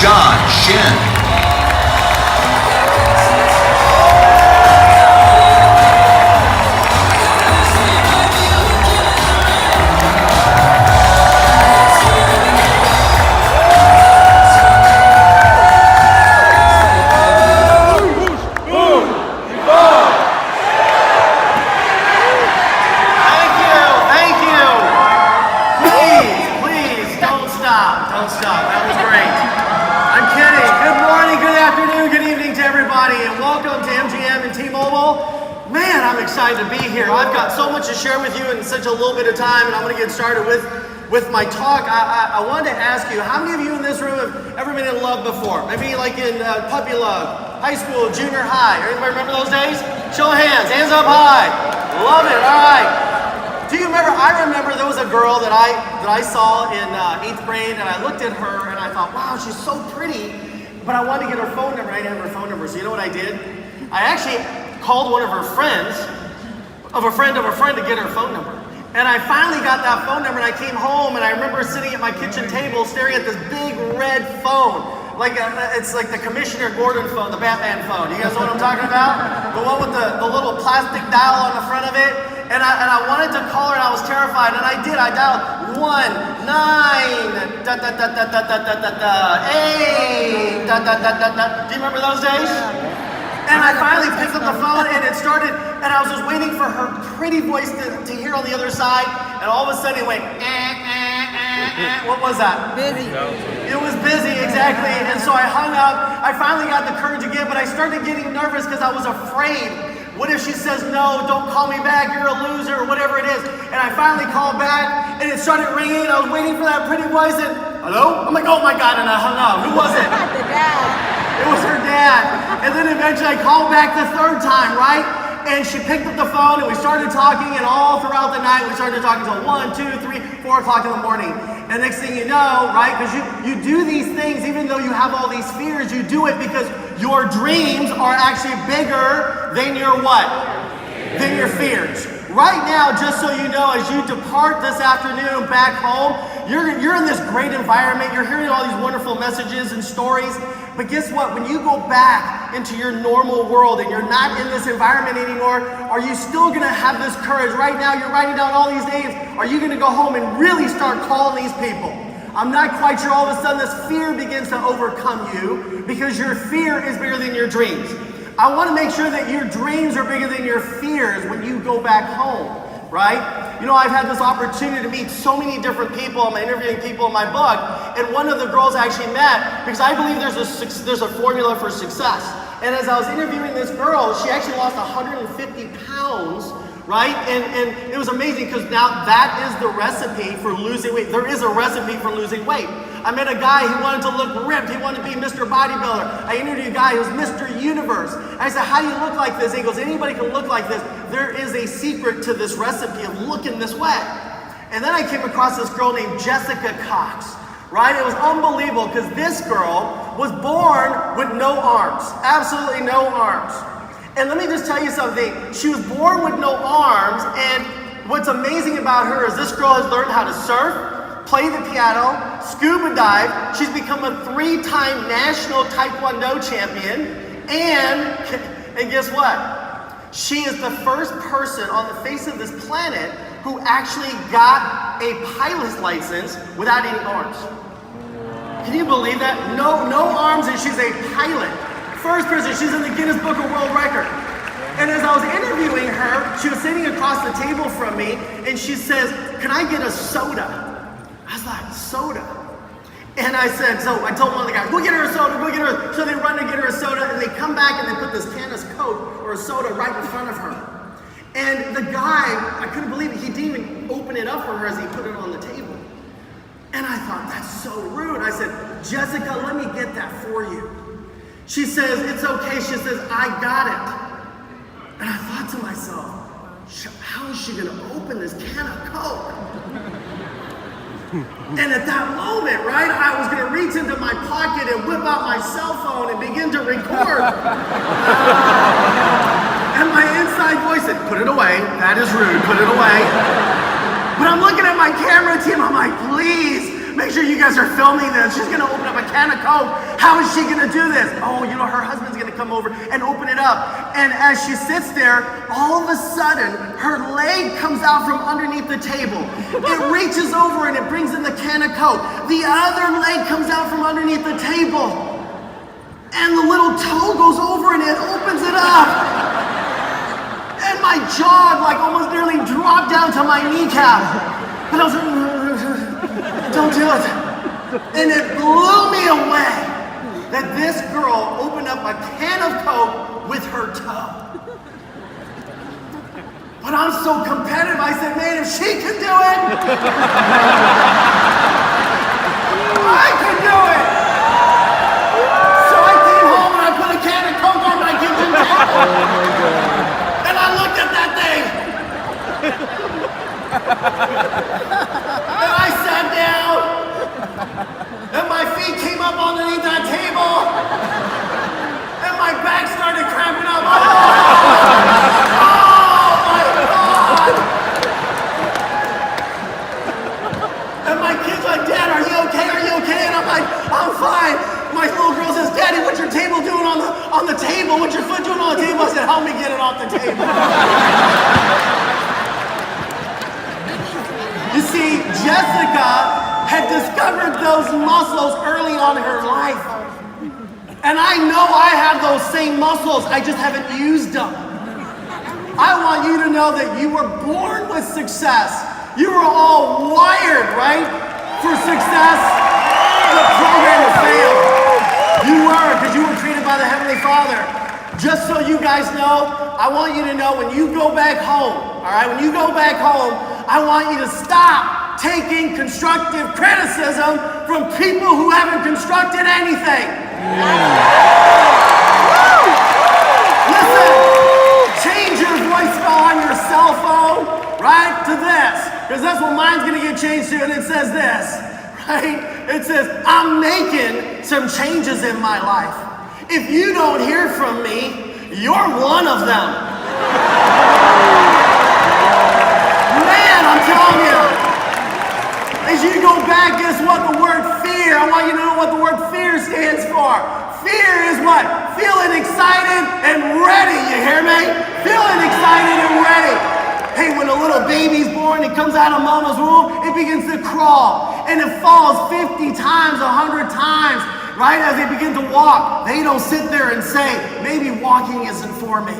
Shin. Excited to be here. I've got so much to share with you in such a little bit of time, and I'm going to get started with my talk. I wanted to ask you, how many of you in this room have ever been in love before? Maybe like in puppy love, high school, junior high. Anybody remember those days? Show of hands up high. Love it. All right. Do you remember? I remember there was a girl that I saw in 8th grade, and I looked at her and I thought, wow, she's so pretty, but I wanted to get her phone number. I didn't have her phone number, so you know what I did? I actually called one of her friends of a friend to get her phone number. And I finally got that phone number, and I came home, and I remember sitting at my kitchen table staring at this big red phone. It's like the Commissioner Gordon phone, the Batman phone. You guys know what I'm talking about? The one with the little plastic dial on the front of it. And I wanted to call her, and I was terrified, and I did. I dialed 1 9 da da da da da da da da 8 da da da da da. Do you remember those days? And I finally picked up the phone, and it started, and I was just waiting for her pretty voice to hear on the other side, and all of a sudden it went, What was that? Busy. It was busy, exactly. And so I hung up. I finally got the courage again, but I started getting nervous because I was afraid. What if she says, no, don't call me back, you're a loser, or whatever it is. And I finally called back, and it started ringing. I was waiting for that pretty voice, and hello? I'm like, oh my God, and I hung up. Who was it? The dad. It was her dad. And then eventually I called back the third time, right? And she picked up the phone, and we started talking, and all throughout the night we started talking until 1, 2, 3, 4 o'clock in the morning. And next thing you know, right, because you do these things even though you have all these fears, you do it because your dreams are actually bigger than your what? Than your fears. Right now, just so you know, as you depart this afternoon back home, you're in this great environment, you're hearing all these wonderful messages and stories, but guess what? When you go back into your normal world and you're not in this environment anymore, are you still going to have this courage? Right now, you're writing down all these names. Are you going to go home and really start calling these people? I'm not quite sure. All of a sudden, this fear begins to overcome you because your fear is bigger than your dreams. I want to make sure that your dreams are bigger than your fears when you go back home, right? You know, I've had this opportunity to meet so many different people. I'm interviewing people in my book, and one of the girls I actually met, because I believe there's a formula for success. And as I was interviewing this girl, she actually lost 150 pounds, right? And it was amazing because now that is the recipe for losing weight. There is a recipe for losing weight. I met a guy who wanted to look ripped. He wanted to be Mr. Bodybuilder. I interviewed a guy who was Mr. Universe. I said, how do you look like this? He goes, anybody can look like this. There is a secret to this recipe of looking this way. And then I came across this girl named Jessica Cox, right? It was unbelievable because this girl was born with no arms, absolutely no arms. And let me just tell you something. She was born with no arms, and what's amazing about her is this girl has learned how to surf, play the piano, scuba dive. She's become a 3-time national Taekwondo champion, and guess what? She is the first person on the face of this planet who actually got a pilot's license without any arms. Can you believe that? No arms, and she's a pilot. First person, she's in the Guinness Book of World Record. And as I was interviewing her, she was sitting across the table from me, and she says, can I get a soda? I was like, soda? And I said, so I told one of the guys, go get her a soda, go get her. So they run to get her a soda, and they come back and they put this can of Coke or a soda right in front of her. And the guy, I couldn't believe it, he didn't even open it up for her as he put it on the table. And I thought, that's so rude. I said, Jessica, let me get that for you. She says, it's okay. She says, I got it. And I thought to myself, how is she gonna open this can of Coke? And at that moment, right, I was gonna reach into my pocket and whip out my cell phone and begin to record. And my inside voice said, put it away, that is rude, put it away. But I'm looking at my camera team, I'm like, please, make sure you guys are filming this. She's gonna open up a can of Coke. How is she gonna do this? Oh, you know, her husband's gonna come over and open it up. And as she sits there, all of a sudden, her leg comes out from underneath the table. It reaches over and it brings in the can of Coke. The other leg comes out from underneath the table. And the little toe goes over and it opens it up. And my jaw like almost nearly dropped down to my kneecap. And I was like, don't do it. And it blew me away that this girl opened up a can of Coke with her toe. But I'm so competitive, I said, man, if she can do it, I can do it. So I came home and I put a can of Coke on my kitchen table. Oh my God. And I looked at that thing. And I sat down. And my feet came up underneath that table. And my back started cramping up. Oh my God. And my kid's like, Dad, are you okay? Are you okay? And I'm like, I'm fine. My little girl says, Daddy, what's your table doing on the table? What's your foot doing on the table? I said, help me get it off the table. You see, Jessica had discovered those muscles early on in her life. And I know I have those same muscles, I just haven't used them. I want you to know that you were born with success. You were all wired, right, for success. The program has failed. You were, because you were created by the Heavenly Father. Just so you guys know, I want you to know when you go back home, all right, when you go back home, I want you to stop taking constructive criticism from people who haven't constructed anything. Listen, change your voicemail on your cell phone, right, to this, because that's what mine's gonna get changed to, and it says this, right? It says, I'm making some changes in my life. If you don't hear from me, you're one of them. Man, I'm telling you. As you go back, guess what? The word fear, I want you to know what the word fear stands for. Fear is what? Feeling excited and ready, you hear me? Feeling excited and ready. Hey, when a little baby's born, it comes out of mama's womb, it begins to crawl. And it falls 50 times, 100 times, right? As they begin to walk, they don't sit there and say, maybe walking isn't for me.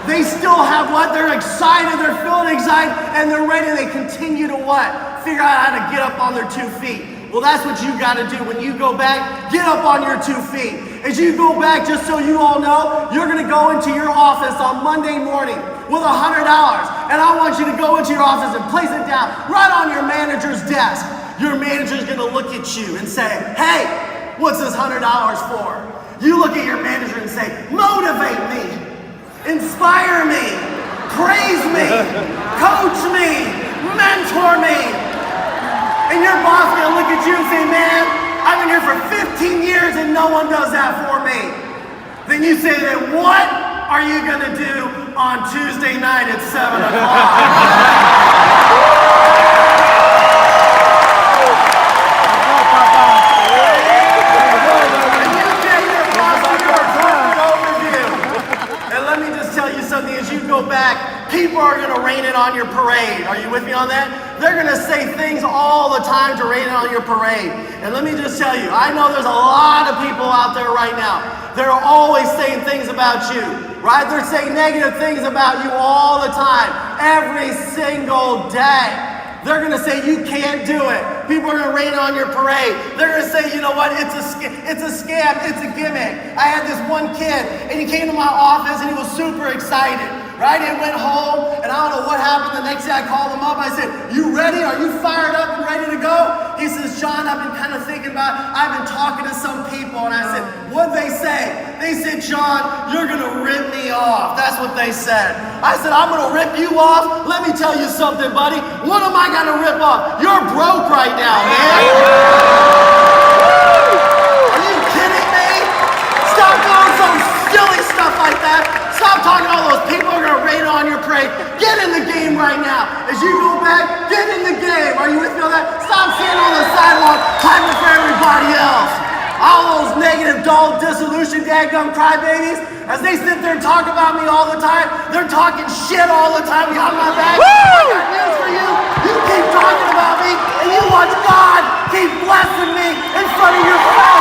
They still have what? They're excited, they're feeling excited, and they're ready. They continue to what? Figure out how to get up on their 2 feet. Well, that's what you got to do when you go back. Get up on your 2 feet. As you go back, just so you all know, you're going to go into your office on Monday morning with $100. And I want you to go into your office and place it down right on your manager's desk. Your manager's going to look at you and say, hey, what's this $100 for? You look at your manager and say, motivate me, inspire me, praise me, coach me, mentor me. And your boss is going to look at you and say, man, I've been here for 15 years and no one does that for me. Then you say, then what are you going to do on Tuesday night at 7 o'clock? Back, people are going to rain it on your parade. Are you with me on that? They're going to say things all the time to rain it on your parade. And let me just tell you, I know there's a lot of people out there right now that are always saying things about you, right? They're saying negative things about you all the time, every single day. They're going to say you can't do it. People are going to rain it on your parade. They're going to say, you know what, it's a scam, it's a gimmick. I had this one kid, and he came to my office, and he was super excited. Right? He went home, and I don't know what happened. The next day I called him up. I said, you ready? Are you fired up and ready to go? He says, John, I've been kind of thinking about it. I've been talking to some people. And I said, what'd they say? They said, John, you're going to rip me off. That's what they said. I said, I'm going to rip you off? Let me tell you something, buddy. What am I going to rip off? You're broke right now, man. Are you kidding me? Stop doing some silly stuff like that. Stop talking to all those people who are going to rain on your parade. Get in the game right now. As you go back, get in the game. Are you with me on that? Stop standing on the sidewalk clapping for everybody else. All those negative, dull, disillusioned, dadgum crybabies, as they sit there and talk about me all the time, they're talking shit all the time behind my back. I got news for you. You keep talking about me, and you watch God keep blessing me in front of your face.